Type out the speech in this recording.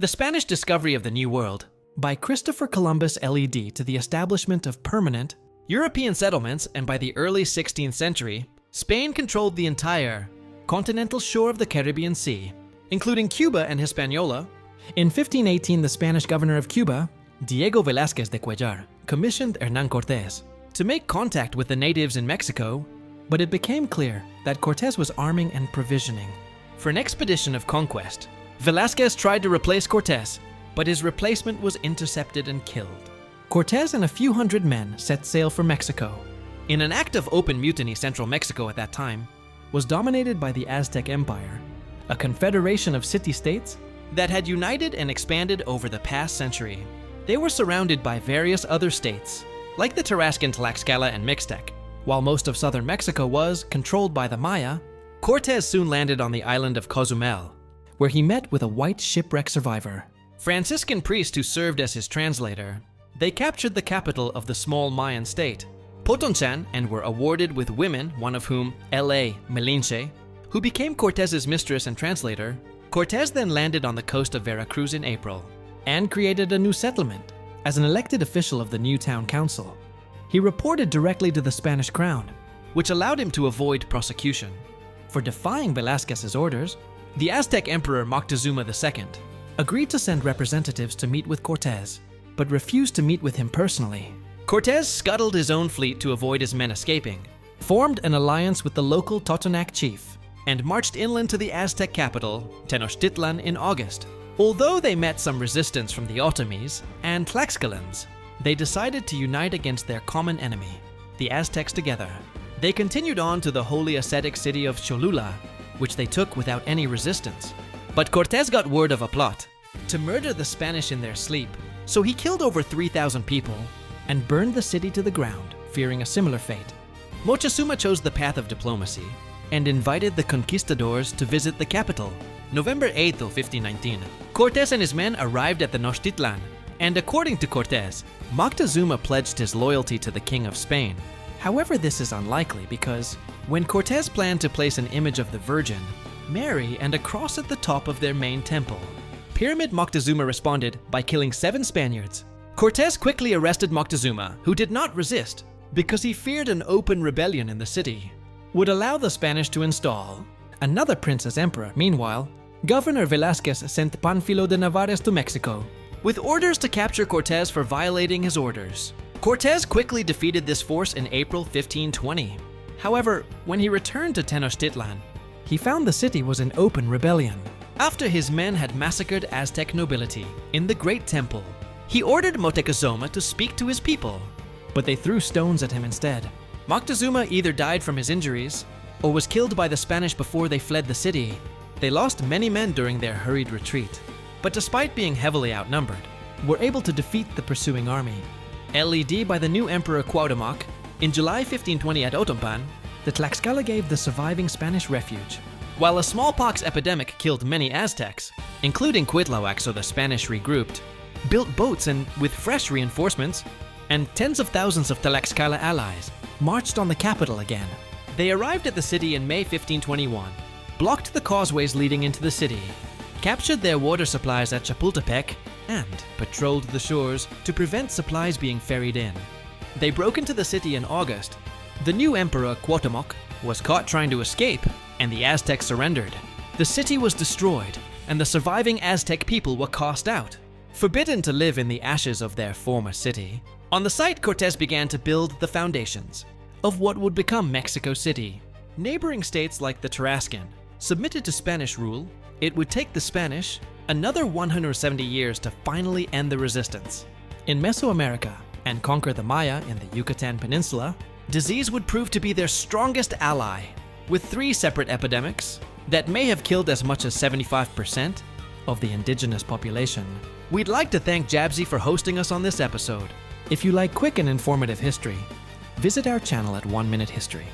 The Spanish discovery of the New World by Christopher Columbus led to the establishment of permanent European settlements, and by the early 16th century, Spain controlled the entire continental shore of the Caribbean Sea, including Cuba and Hispaniola. In 1518, the Spanish governor of Cuba, Diego Velázquez de Cuellar, commissioned Hernán Cortés to make contact with the natives in Mexico, but it became clear that Cortés was arming and provisioning for an expedition of conquest. Velázquez tried to replace Cortés, but his replacement was intercepted and killed. Cortés and a few hundred men set sail for Mexico. In an act of open mutiny, central Mexico at that time was dominated by the Aztec Empire, a confederation of city-states that had united and expanded over the past century. They were surrounded by various other states, like the Tarascan, Tlaxcala, and Mixtec. While most of southern Mexico was controlled by the Maya, Cortés soon landed on the island of Cozumel, where he met with a white shipwreck survivor, Franciscan priest who served as his translator. They captured the capital of the small Mayan state, Potonchan, and were awarded with women, one of whom, L.A. Malinche, who became Cortés's mistress and translator. Cortés then landed on the coast of Veracruz in April and created a new settlement. As an elected official of the new town council, he reported directly to the Spanish crown, which allowed him to avoid prosecution. For defying Velázquez's orders, the Aztec Emperor Moctezuma II agreed to send representatives to meet with Cortés, but refused to meet with him personally. Cortés scuttled his own fleet to avoid his men escaping, formed an alliance with the local Totonac chief, and marched inland to the Aztec capital, Tenochtitlan, in August. Although they met some resistance from the Otomis and Tlaxcalans, they decided to unite against their common enemy, the Aztecs. Together, they continued on to the holy ascetic city of Cholula, which they took without any resistance. But Cortés got word of a plot to murder the Spanish in their sleep, so he killed over 3,000 people and burned the city to the ground, fearing a similar fate. Moctezuma chose the path of diplomacy and invited the conquistadors to visit the capital. November 8, 1519, Cortés and his men arrived at Tenochtitlan, and according to Cortés, Moctezuma pledged his loyalty to the King of Spain. However, this is unlikely because when Cortés planned to place an image of the Virgin Mary and a cross at the top of their main temple, Pyramid Moctezuma responded by killing 7 Spaniards. Cortés quickly arrested Moctezuma, who did not resist because he feared an open rebellion in the city would allow the Spanish to install another prince as emperor. Meanwhile, Governor Velázquez sent Pánfilo de Narváez to Mexico with orders to capture Cortés for violating his orders. Cortés quickly defeated this force in April 1520. However, when he returned to Tenochtitlan, he found the city was in open rebellion. After his men had massacred Aztec nobility in the Great Temple, he ordered Moctezuma to speak to his people, but they threw stones at him instead. Moctezuma either died from his injuries or was killed by the Spanish before they fled the city. They lost many men during their hurried retreat, but despite being heavily outnumbered, were able to defeat the pursuing army. Led by the new Emperor Cuauhtémoc, in July 1520 at Otompan, the Tlaxcala gave the surviving Spanish refuge. While a smallpox epidemic killed many Aztecs, including Cuitlahuac, so the Spanish regrouped, built boats and with fresh reinforcements, and tens of thousands of Tlaxcala allies marched on the capital again. They arrived at the city in May 1521, blocked the causeways leading into the city, captured their water supplies at Chapultepec, and patrolled the shores to prevent supplies being ferried in. They broke into the city in August. The new Emperor Cuauhtémoc was caught trying to escape, and the Aztecs surrendered. The city was destroyed, and the surviving Aztec people were cast out, forbidden to live in the ashes of their former city. On the site, Cortés began to build the foundations of what would become Mexico City. Neighboring states like the Tarascan submitted to Spanish rule. It would take the Spanish another 170 years to finally end the resistance. In Mesoamerica and conquer the Maya in the Yucatan Peninsula, disease would prove to be their strongest ally, with 3 separate epidemics that may have killed as much as 75% of the indigenous population. We'd like to thank Jabzy for hosting us on this episode. If you like quick and informative history, visit our channel at 1 Minute History.